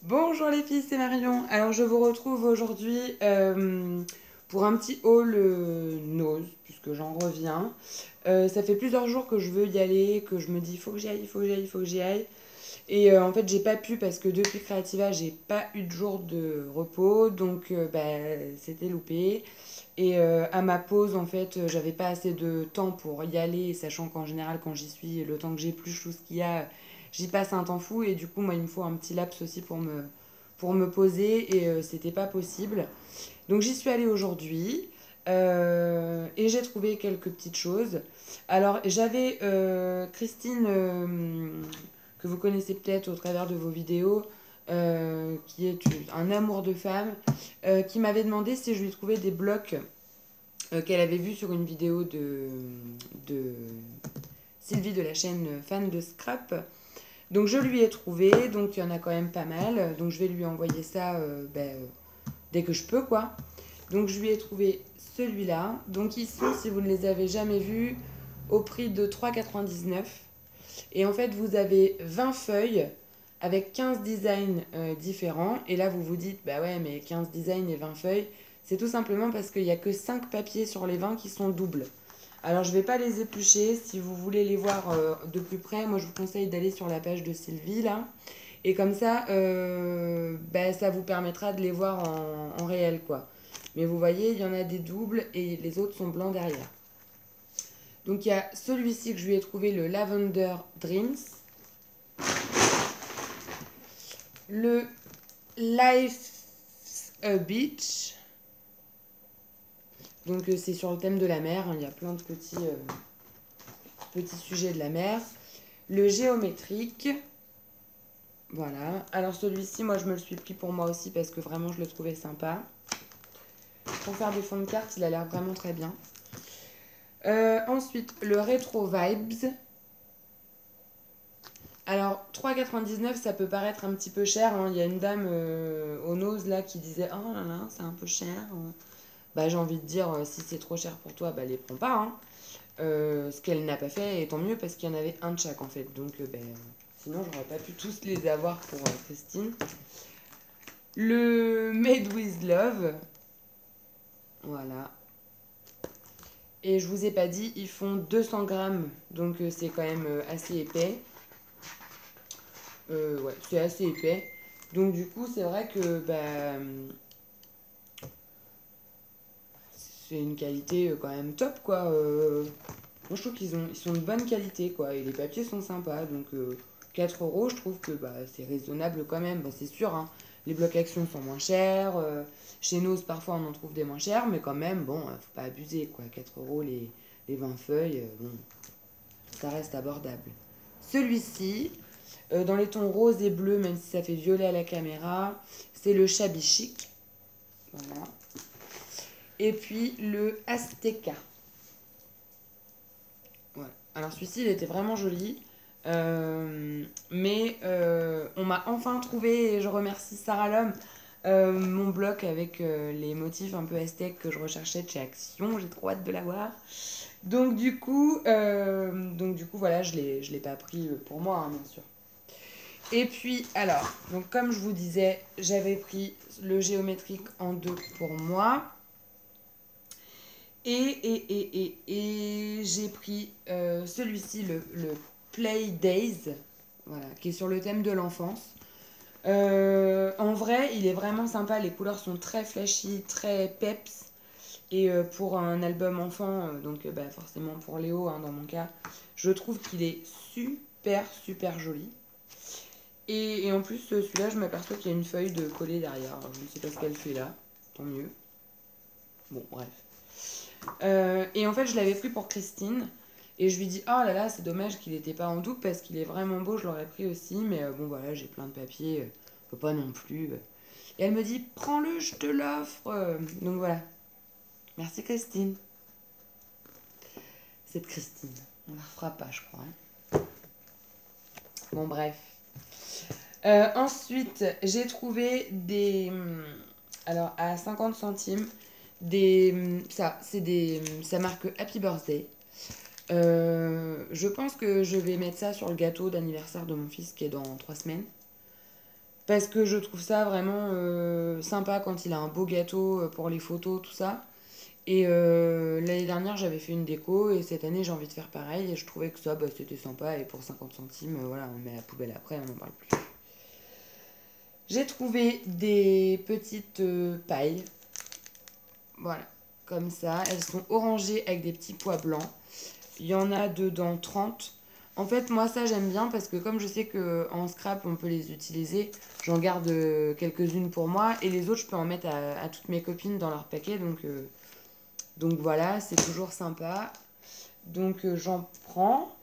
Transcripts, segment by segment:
Bonjour les filles, c'est Marion. Alors je vous retrouve aujourd'hui pour un petit haul nose, puisque j'en reviens. Ça fait plusieurs jours que je veux y aller, que je me dis il faut que j'y aille, il faut que j'y aille, il faut que j'y aille. Et en fait j'ai pas pu parce que depuis Creativa j'ai pas eu de jour de repos, donc c'était loupé. Et à ma pause en fait j'avais pas assez de temps pour y aller, sachant qu'en général quand j'y suis, le temps que j'épluche tout ce qu'il y a, j'y passe un temps fou et du coup moi il me faut un petit laps aussi pour me poser et c'était pas possible. Donc j'y suis allée aujourd'hui et j'ai trouvé quelques petites choses. Alors j'avais Christine, que vous connaissez peut-être au travers de vos vidéos, qui est un amour de femme, qui m'avait demandé si je lui trouvais des blocs qu'elle avait vus sur une vidéo de Sylvie de la chaîne Fan de Scrap. Donc je lui ai trouvé, donc il y en a quand même pas mal. Donc je vais lui envoyer ça dès que je peux, quoi. Donc je lui ai trouvé celui-là. Donc ils sont, si vous ne les avez jamais vus, au prix de 3,99. Et en fait, vous avez 20 feuilles avec 15 designs différents. Et là, vous vous dites, bah ouais, mais 15 designs et 20 feuilles, c'est tout simplement parce qu'il n'y a que 5 papiers sur les 20 qui sont doubles. Alors, je ne vais pas les éplucher. Si vous voulez les voir de plus près, moi, je vous conseille d'aller sur la page de Sylvie, là. Et comme ça, ça vous permettra de les voir en réel, quoi. Mais vous voyez, il y en a des doubles et les autres sont blancs derrière. Donc, il y a celui-ci que je lui ai trouvé, le Lavender Dreams. Le Life's a Beach. Donc, c'est sur le thème de la mer. Il y a plein de petits sujets de la mer. Le géométrique. Voilà. Alors celui-ci, moi je me le suis pris pour moi aussi parce que vraiment je le trouvais sympa. Pour faire des fonds de cartes, il a l'air vraiment très bien. Ensuite, le Retro Vibes. Alors 3,99, ça peut paraître un petit peu cher, hein. Il y a une dame au nose là qui disait oh là là, c'est un peu cher. Bah j'ai envie de dire, si c'est trop cher pour toi, bah les prends pas, hein. Ce qu'elle n'a pas fait, et tant mieux parce qu'il y en avait un de chaque en fait. Donc sinon j'aurais pas pu tous les avoir pour Christine. Le Made with Love. Voilà. Et je vous ai pas dit, ils font 200 grammes, donc c'est quand même assez épais. Ouais, c'est assez épais. Donc du coup, c'est vrai que c'est une qualité quand même top, quoi. Moi, je trouve ils sont de bonne qualité, quoi. Et les papiers sont sympas, donc 4 euros, je trouve que c'est raisonnable quand même. Bon, c'est sûr, hein, les blocs actions sont moins chers. Chez Nose, parfois, on en trouve des moins chers, mais quand même, bon, faut pas abuser, quoi. 4 euros les 20 feuilles, bon, ça reste abordable. Celui-ci, dans les tons rose et bleu, même si ça fait violet à la caméra, c'est le Shabby Chic. Voilà. Et puis le Azteca. Voilà. Alors celui-ci, il était vraiment joli. On m'a enfin trouvé, et je remercie Sarah Lhomme, mon bloc avec les motifs un peu aztèques que je recherchais de chez Action. J'ai trop hâte de l'avoir. Donc du coup voilà, je l'ai pas pris pour moi, hein, bien sûr. Et puis alors, donc comme je vous disais, j'avais pris le géométrique en deux pour moi. Et j'ai pris celui-ci, le Play Days, voilà, qui est sur le thème de l'enfance. En vrai, il est vraiment sympa. Les couleurs sont très flashy, très peps. Et pour un album enfant, forcément pour Léo, hein, dans mon cas, je trouve qu'il est super, super joli. Et en plus, celui-là, je m'aperçois qu'il y a une feuille de coller derrière. Je ne sais pas ce qu'elle fait là. Tant mieux. Bon, bref. Et en fait, je l'avais pris pour Christine. Et je lui dis, oh là là, c'est dommage qu'il n'était pas en double parce qu'il est vraiment beau, je l'aurais pris aussi. Mais bon, voilà, j'ai plein de papiers, faut pas non plus. Et elle me dit, prends-le, je te l'offre. Donc voilà. Merci Christine. Cette Christine. On la refera pas, je crois, hein. Bon, bref. Ensuite, j'ai trouvé des. Alors, à 50 centimes, ça marque Happy Birthday. Je pense que je vais mettre ça sur le gâteau d'anniversaire de mon fils qui est dans 3 semaines. Parce que je trouve ça vraiment sympa quand il a un beau gâteau pour les photos, tout ça. Et l'année dernière, j'avais fait une déco et cette année, j'ai envie de faire pareil. Et je trouvais que ça, bah, c'était sympa. Et pour 50 centimes, voilà, on met à la poubelle après, on n'en parle plus. J'ai trouvé des petites pailles. Voilà, comme ça. Elles sont orangées avec des petits pois blancs. Il y en a dedans 30. En fait, moi, ça, j'aime bien parce que comme je sais qu'en scrap, on peut les utiliser, j'en garde quelques-unes pour moi. Et les autres, je peux en mettre à toutes mes copines dans leur paquet. Donc voilà, c'est toujours sympa. Donc j'en prends.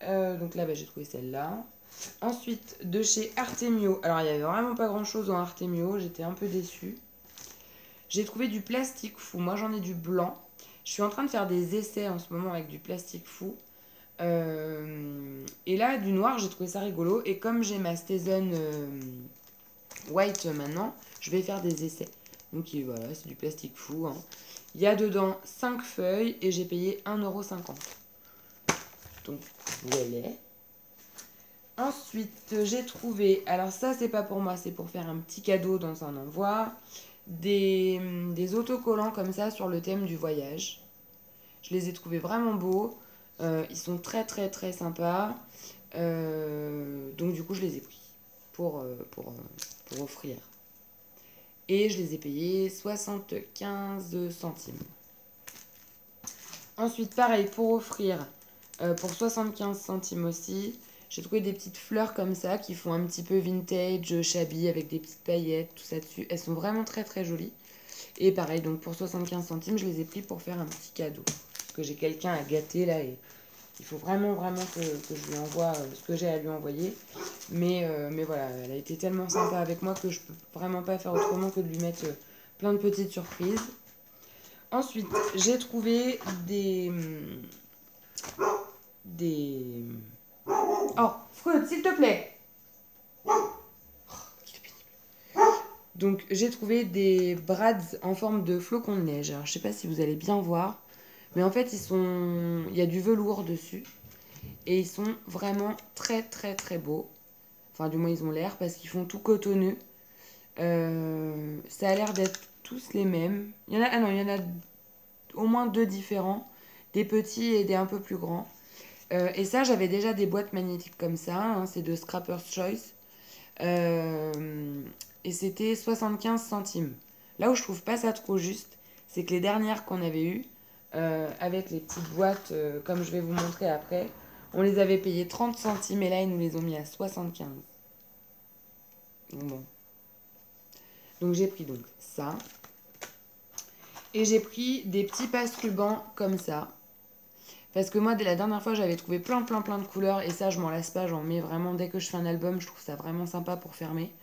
Donc là, bah, j'ai trouvé celle-là. Ensuite, de chez Artemio. Alors, il n'y avait vraiment pas grand-chose en Artemio. J'étais un peu déçue. J'ai trouvé du plastique fou. Moi, j'en ai du blanc. Je suis en train de faire des essais en ce moment avec du plastique fou. Et là, du noir, j'ai trouvé ça rigolo. Et comme j'ai ma Stézone White maintenant, je vais faire des essais. Donc voilà, c'est du plastique fou. Hein. Il y a dedans 5 feuilles et j'ai payé 1,50 €. Donc voilà. Ensuite, j'ai trouvé, alors ça c'est pas pour moi, c'est pour faire un petit cadeau dans un envoi, des autocollants comme ça sur le thème du voyage. Je les ai trouvés vraiment beaux. Ils sont très très très sympas. Donc du coup, je les ai pris pour offrir. Et je les ai payés 75 centimes. Ensuite, pareil, pour offrir, pour 75 centimes aussi, j'ai trouvé des petites fleurs comme ça qui font un petit peu vintage, shabby, avec des petites paillettes, tout ça dessus. Elles sont vraiment très très jolies. Et pareil, donc pour 75 centimes, je les ai pris pour faire un petit cadeau. Parce que j'ai quelqu'un à gâter là et il faut vraiment que je lui envoie ce que j'ai à lui envoyer. Mais voilà, elle a été tellement sympa avec moi que je peux vraiment pas faire autrement que de lui mettre plein de petites surprises. Ensuite, j'ai trouvé des... Oh, Freud, s'il te plaît. Donc, j'ai trouvé des brads en forme de flocons de neige. Alors, je sais pas si vous allez bien voir. Mais en fait, il y a du velours dessus. Et ils sont vraiment très, très, très beaux. Enfin, du moins, ils ont l'air parce qu'ils font tout cotonneux. Ça a l'air d'être tous les mêmes. Il y en a au moins 2 différents. Des petits et des un peu plus grands. Et ça, j'avais déjà des boîtes magnétiques comme ça. Hein, c'est de Scrapper's Choice. Et c'était 75 centimes. Là où je trouve pas ça trop juste, c'est que les dernières qu'on avait eues, avec les petites boîtes, comme je vais vous montrer après, on les avait payées 30 centimes et là, ils nous les ont mis à 75. Bon. Donc j'ai pris donc ça. Et j'ai pris des petits passe-rubans comme ça. Parce que moi, dès la dernière fois, j'avais trouvé plein de couleurs. Et ça, je m'en lasse pas. J'en mets vraiment dès que je fais un album. Je trouve ça vraiment sympa pour fermer.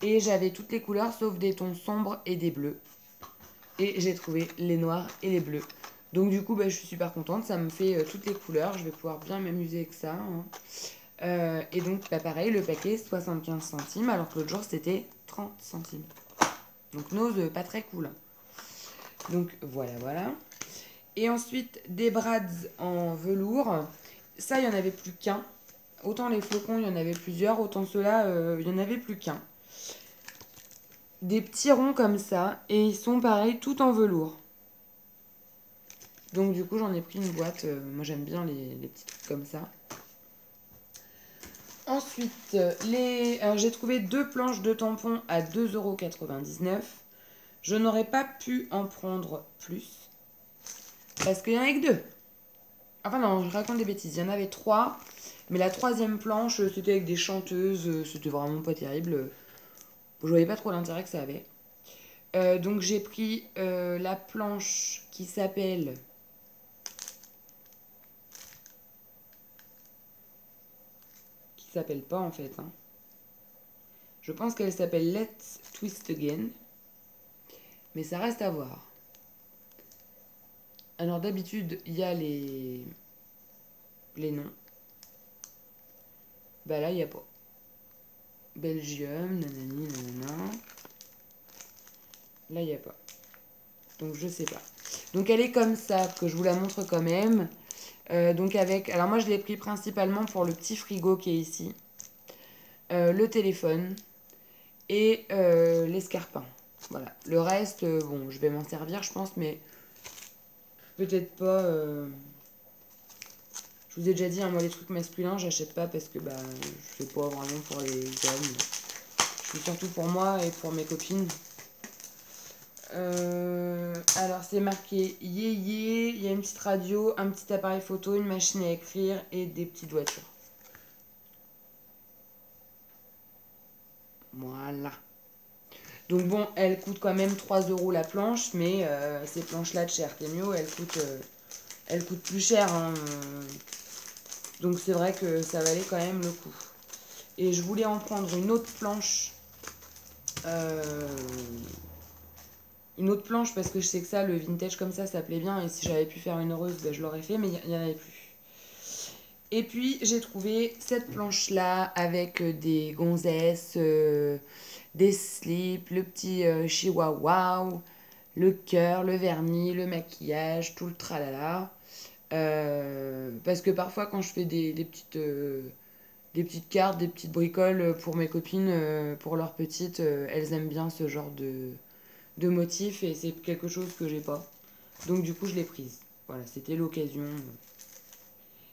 Et j'avais toutes les couleurs, sauf des tons sombres et des bleus. Et j'ai trouvé les noirs et les bleus. Donc du coup, bah, je suis super contente. Ça me fait toutes les couleurs. Je vais pouvoir bien m'amuser avec ça. Hein. Et donc, bah, pareil, le paquet, 75 centimes. Alors que l'autre jour, c'était 30 centimes. Donc, Nose, pas très cool. Donc, voilà. Et ensuite, des brads en velours. Ça, il n'y en avait plus qu'un. Autant les flocons, il y en avait plusieurs. Autant ceux-là, il n'y en avait plus qu'un. Des petits ronds comme ça. Et ils sont pareils, tout en velours. Donc, du coup, j'en ai pris une boîte. Moi, j'aime bien les petits trucs comme ça. Ensuite, alors, j'ai trouvé 2 planches de tampons à 2,99 €. Je n'aurais pas pu en prendre plus. Parce qu'il n'y en avait que 2. Enfin non, je raconte des bêtises. Il y en avait 3. Mais la 3e planche, c'était avec des chanteuses. C'était vraiment pas terrible. Je voyais pas trop l'intérêt que ça avait. Donc j'ai pris la planche qui s'appelle... Qui s'appelle pas en fait. Hein. Je pense qu'elle s'appelle Let's Twist Again. Mais ça reste à voir. Alors d'habitude, il y a les noms. Bah là, il n'y a pas. Belgium, nanani, nanana. Là, il n'y a pas. Donc, je sais pas. Donc, elle est comme ça, que je vous la montre quand même. Donc, avec... Alors, moi, je l'ai pris principalement pour le petit frigo qui est ici. le téléphone et l'escarpin. Voilà. Le reste, bon, je vais m'en servir, je pense, mais peut-être pas... Je vous ai déjà dit, hein, moi, les trucs masculins, j'achète pas parce que bah, je fais pas vraiment pour les hommes. Je fais surtout pour moi et pour mes copines. Alors, c'est marqué yé. Il y a une petite radio, un petit appareil photo, une machine à écrire et des petites voitures. Voilà. Donc bon, elle coûte quand même 3 € la planche, mais ces planches-là de chez Artemio, elles coûtent plus cher. Hein. Donc c'est vrai que ça valait quand même le coup. Et je voulais en prendre une autre planche. Une autre planche parce que je sais que ça, le vintage comme ça plaît bien. Et si j'avais pu faire une heureuse, ben, je l'aurais fait, mais il n'y en avait plus. Et puis j'ai trouvé cette planche-là avec des gonzesses, des slips, le petit chihuahua, le cœur, le vernis, le maquillage, tout le tralala. Parce que parfois quand je fais des petites cartes, des petites bricoles pour mes copines, pour leurs petites, elles aiment bien ce genre de motifs et c'est quelque chose que j'ai pas. Donc du coup je l'ai prise. Voilà, c'était l'occasion.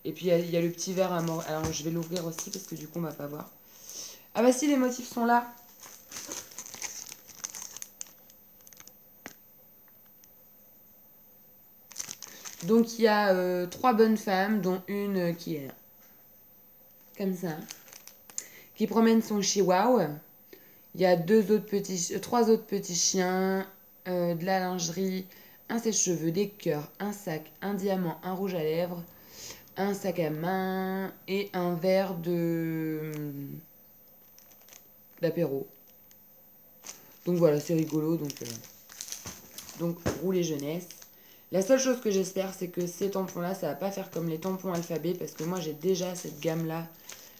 Et puis il y a le petit verre à mort. Alors je vais l'ouvrir aussi parce que du coup on va pas voir. Ah bah si, les motifs sont là. Donc il y a 3 bonnes femmes, dont une qui est comme ça, qui promène son chihuahua. Il y a 3 autres petits chiens, de la lingerie, un sèche-cheveux, des cœurs, un sac, un diamant, un rouge à lèvres, un sac à main et un verre d'apéro. Donc voilà, c'est rigolo. Donc roulez jeunesse. La seule chose que j'espère, c'est que ces tampons-là, ça va pas faire comme les tampons alphabet, parce que moi j'ai déjà cette gamme-là,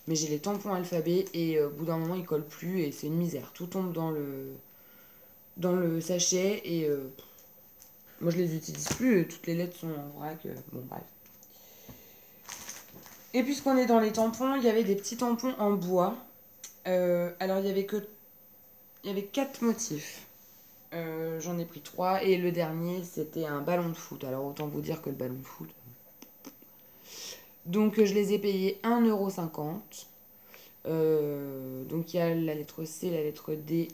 mais j'ai les tampons alphabet et au bout d'un moment ils collent plus et c'est une misère. Tout tombe dans le sachet et moi je les utilise plus, toutes les lettres sont en vrac. Bon bref. Et puisqu'on est dans les tampons, il y avait des petits tampons en bois. Alors il y avait 4 motifs. J'en ai pris 3 et le dernier c'était un ballon de foot. Alors autant vous dire que le ballon de foot. Donc je les ai payés 1,50 €. Donc il y a la lettre C, la lettre D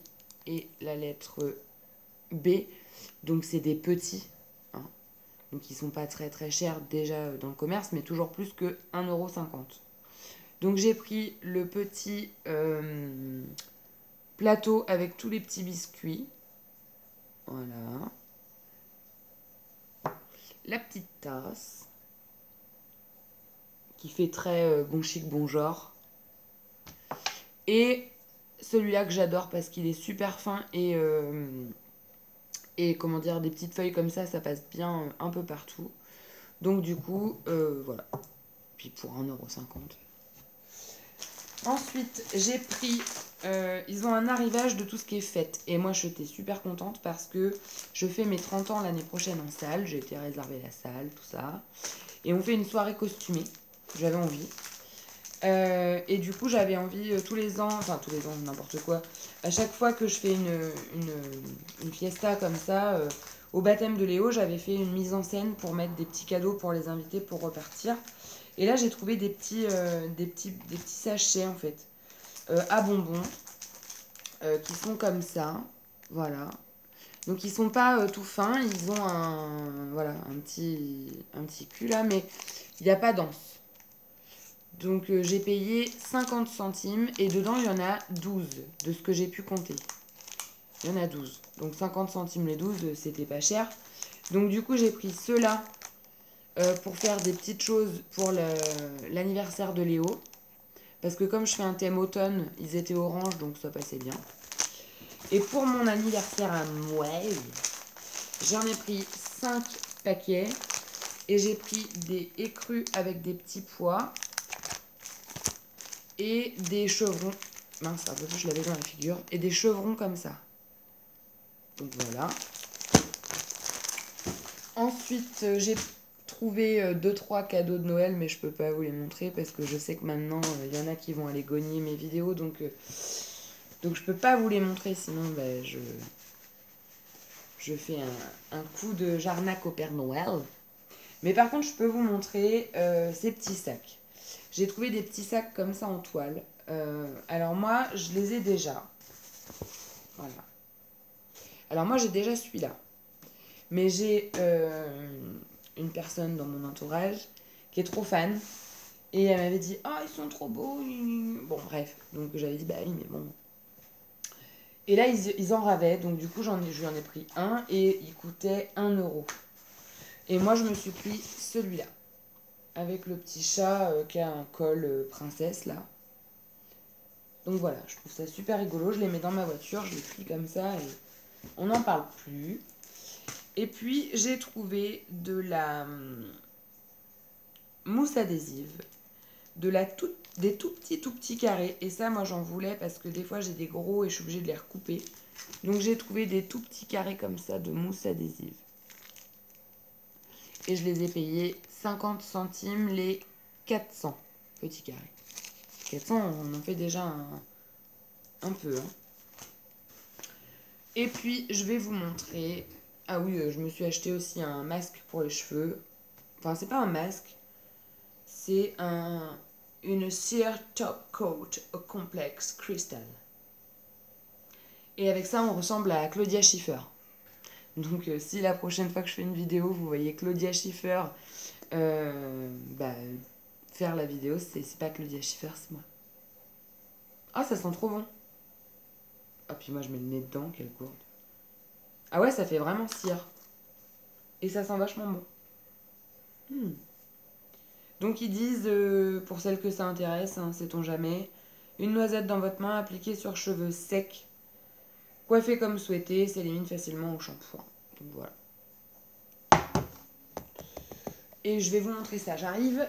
et la lettre B. Donc c'est des petits. Hein. Donc ils sont pas très très chers déjà dans le commerce, mais toujours plus que 1,50 €. Donc j'ai pris le petit plateau avec tous les petits biscuits. Voilà. La petite tasse qui fait très bon chic, bon genre. Et celui-là que j'adore parce qu'il est super fin et comment dire, des petites feuilles comme ça passe bien un peu partout. Donc du coup, voilà. Puis pour 1,50 €. Ensuite, j'ai pris... ils ont un arrivage de tout ce qui est fête. Et moi, j'étais super contente parce que je fais mes 30 ans l'année prochaine en salle. J'ai été réserver la salle, tout ça. Et on fait une soirée costumée. J'avais envie. Et du coup, j'avais envie tous les ans, n'importe quoi. À chaque fois que je fais une fiesta comme ça, au baptême de Léo, j'avais fait une mise en scène pour mettre des petits cadeaux pour les invités pour repartir. Et là, j'ai trouvé des petits sachets, en fait, à bonbons, qui sont comme ça. Voilà. Donc, ils sont pas tout fins. Ils ont un petit cul, là, mais il n'y a pas d'anse. Donc, j'ai payé 50 centimes. Et dedans, il y en a 12, de ce que j'ai pu compter. Il y en a 12. Donc, 50 centimes les 12, c'était pas cher. Donc, du coup, j'ai pris ceux-là. Pour faire des petites choses pour l'anniversaire de Léo. Parce que comme je fais un thème automne, ils étaient orange, donc ça passait bien. Et pour mon anniversaire à moi, j'en ai pris 5 paquets. Et j'ai pris des écrus avec des petits pois. Et des chevrons. Mince, un peu je l'avais dans la figure. Et des chevrons comme ça. Donc voilà. Ensuite, j'ai trouvé 2-3 cadeaux de Noël, mais je peux pas vous les montrer parce que je sais que maintenant, il y en a qui vont aller gagner mes vidéos, donc je peux pas vous les montrer, sinon je fais un coup de jarnac au Père Noël. Mais par contre, je peux vous montrer ces petits sacs. J'ai trouvé des petits sacs comme ça en toile. Alors moi, je les ai déjà. Voilà. Alors moi, j'ai déjà celui-là. Mais j'ai une personne dans mon entourage qui est trop fan. Et elle m'avait dit, ah, ils sont trop beaux. Bon, bref. Donc j'avais dit, bah oui, mais bon. Et là, ils en ravaient. Donc du coup, je lui en ai pris un. Et il coûtait 1 euro. Et moi, je me suis pris celui-là. Avec le petit chat qui a un col princesse, là. Donc voilà, je trouve ça super rigolo. Je les mets dans ma voiture, je les plie comme ça et on n'en parle plus. Et puis, j'ai trouvé de la mousse adhésive, des tout petits carrés. Et ça, moi, j'en voulais parce que des fois, j'ai des gros et je suis obligée de les recouper. Donc, j'ai trouvé des tout petits carrés comme ça de mousse adhésive. Et je les ai payés 50 centimes les 400 petits carrés. 400, on en fait déjà un peu. Hein. Et puis, je vais vous montrer... Ah oui, je me suis acheté aussi un masque pour les cheveux. Enfin, c'est pas un masque. C'est une Sheer Top Coat au complexe Crystal. Et avec ça, on ressemble à Claudia Schiffer. Donc, si la prochaine fois que je fais une vidéo, vous voyez Claudia Schiffer faire la vidéo, c'est pas Claudia Schiffer, c'est moi. Ah, ça sent trop bon. Ah, puis moi, je mets le nez dedans, quelle gourde. Ah ouais, ça fait vraiment cire. Et ça sent vachement bon. Donc ils disent, pour celles que ça intéresse, hein, sait-on jamais, une noisette dans votre main appliquée sur cheveux secs, coiffée comme souhaité, s'élimine facilement au shampoing. Donc voilà. Et je vais vous montrer ça, j'arrive.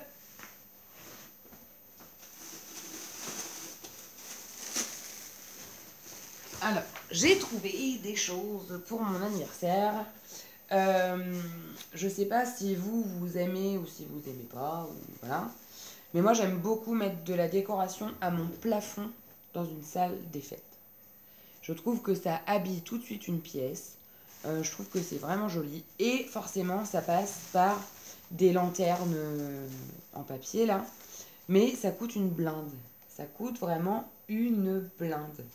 Alors, j'ai trouvé des choses pour mon anniversaire. Je sais pas si vous aimez ou si vous aimez pas, ou voilà. Mais moi, j'aime beaucoup mettre de la décoration à mon plafond dans une salle des fêtes. Je trouve que ça habille tout de suite une pièce. Je trouve que c'est vraiment joli. Et forcément, ça passe par des lanternes en papier, là. Mais ça coûte une blinde. Ça coûte vraiment une blinde.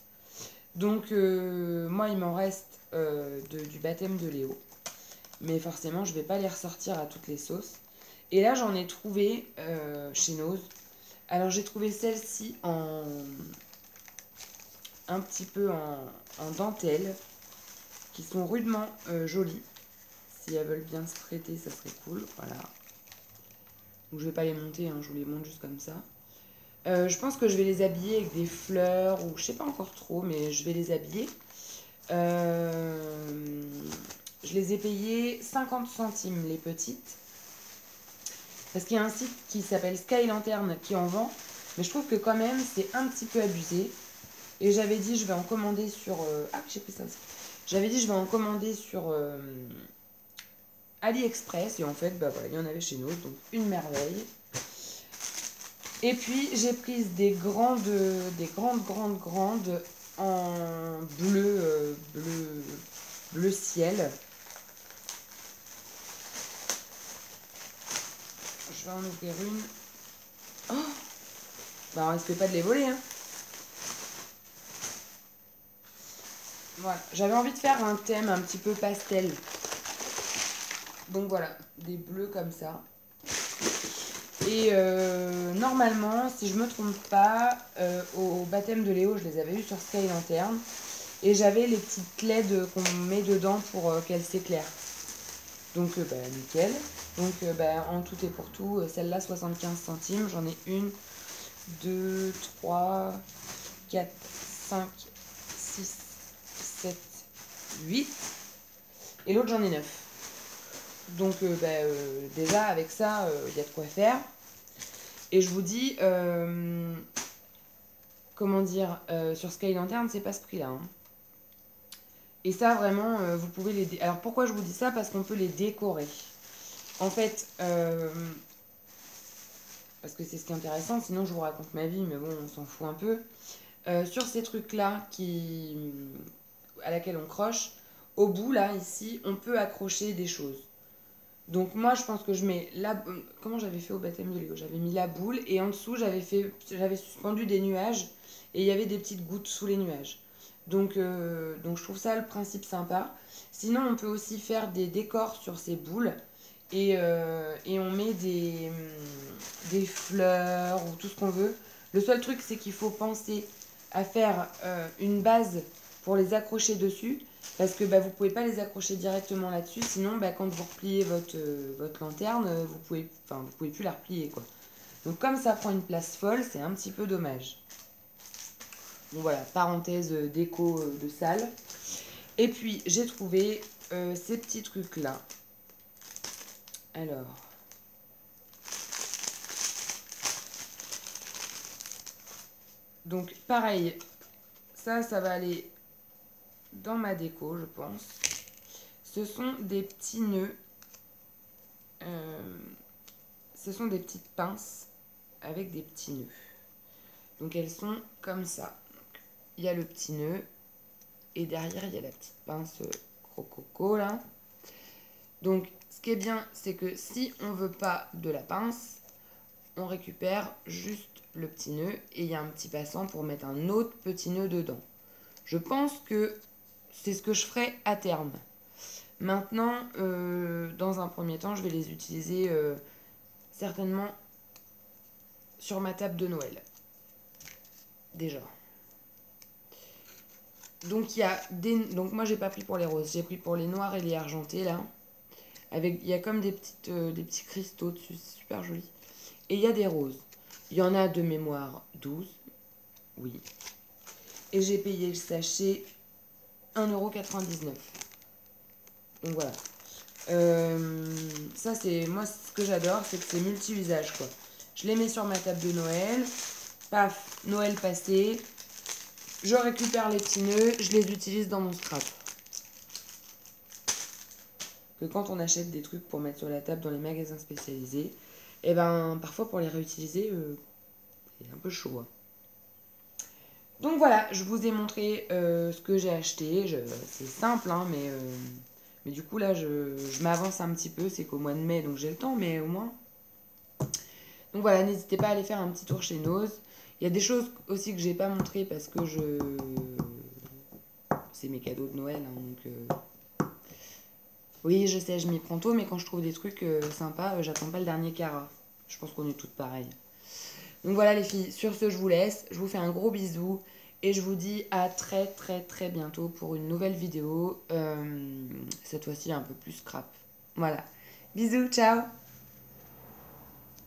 Donc, moi, il m'en reste du baptême de Léo. Mais forcément, je ne vais pas les ressortir à toutes les sauces. Et là, j'en ai trouvé chez Nose. Alors, j'ai trouvé celle-ci un petit peu en dentelle, qui sont rudement jolies. Si elles veulent bien se prêter, ça serait cool. Voilà. Donc, je vais pas les monter, hein, je vous les montre juste comme ça. Je pense que je vais les habiller avec des fleurs, ou je sais pas encore trop, mais je vais les habiller. Je les ai payées 50 centimes les petites. Parce qu'il y a un site qui s'appelle Sky Lantern qui en vend. Mais je trouve que quand même c'est un petit peu abusé. Et j'avais dit je vais en commander sur... Ah j'ai pris ça aussi. J'avais dit je vais en commander sur AliExpress. Et en fait bah voilà, il y en avait chez nous. Donc une merveille. Et puis j'ai pris des grandes en bleu ciel. Je vais en ouvrir une. Oh bah on risque pas de les voler, hein. Voilà, j'avais envie de faire un thème un petit peu pastel. Donc voilà, des bleus comme ça. Et normalement, si je me trompe pas, au baptême de Léo, je les avais eus sur Sky Lantern. Et j'avais les petites LED qu'on met dedans pour qu'elles s'éclairent. Donc bah nickel. Donc en tout et pour tout, celle-là 75 centimes. J'en ai 1, 2, 3, 4, 5, 6, 7, 8. Et l'autre j'en ai 9. Donc déjà avec ça, il y a de quoi faire. Et je vous dis, comment dire, sur Sky Lantern, c'est pas ce prix-là. Hein. Et ça, vraiment, vous pouvez les... Alors, pourquoi je vous dis ça? Parce qu'on peut les décorer. En fait, parce que c'est ce qui est intéressant, sinon je vous raconte ma vie, mais bon, on s'en fout un peu. Sur ces trucs-là à laquelle on croche, au bout, là, ici, on peut accrocher des choses. Donc moi, je pense que je mets la... Comment j'avais fait au baptême de Léo? J'avais mis la boule et en dessous, j'avais suspendu des nuages et il y avait des petites gouttes sous les nuages. Donc je trouve ça le principe sympa. Sinon, on peut aussi faire des décors sur ces boules et on met des fleurs ou tout ce qu'on veut. Le seul truc, c'est qu'il faut penser à faire une base pour les accrocher dessus. Parce que vous ne pouvez pas les accrocher directement là-dessus. Sinon, quand vous repliez votre lanterne, vous pouvez plus la replier, quoi. Donc comme ça prend une place folle, c'est un petit peu dommage. Bon voilà, parenthèse déco de salle. Et puis, j'ai trouvé ces petits trucs-là. Alors... Donc pareil, ça va aller dans ma déco, je pense. Ce sont des petits nœuds. Ce sont des petites pinces avec des petits nœuds. Donc elles sont comme ça. Il y a le petit nœud et derrière il y a la petite pince crococo là. Donc ce qui est bien, c'est que si on veut pas de la pince, on récupère juste le petit nœud et il y a un petit passant pour mettre un autre petit nœud dedans. Je pense que c'est ce que je ferai à terme. Maintenant, dans un premier temps, je vais les utiliser certainement sur ma table de Noël. Déjà. Donc, donc moi, j'ai pas pris pour les roses. J'ai pris pour les noirs et les argentés, là. Il y a comme des petits cristaux dessus. C'est super joli. Et il y a des roses. Il y en a de mémoire 12. Oui. Et j'ai payé le sachet 1,99 €. Donc voilà. Ça, c'est moi, ce que j'adore, c'est que c'est multi-usage, quoi. Je les mets sur ma table de Noël. Paf, Noël passé. Je récupère les petits nœuds, je les utilise dans mon scrap. Que quand on achète des trucs pour mettre sur la table dans les magasins spécialisés, et parfois pour les réutiliser, c'est un peu chaud. Hein. Donc voilà, je vous ai montré ce que j'ai acheté. C'est simple, hein, mais du coup là, je m'avance un petit peu. C'est qu'au mois de mai, donc j'ai le temps, mais au moins. Donc voilà, n'hésitez pas à aller faire un petit tour chez Nose. Il y a des choses aussi que j'ai pas montrées parce que c'est mes cadeaux de Noël, hein, donc... Oui, je sais, je m'y prends tôt, mais quand je trouve des trucs sympas, j'attends pas le dernier carat. Je pense qu'on est toutes pareilles. Donc voilà les filles, sur ce je vous laisse, je vous fais un gros bisou et je vous dis à très très très bientôt pour une nouvelle vidéo, cette fois-ci un peu plus scrap. Voilà, bisous, ciao.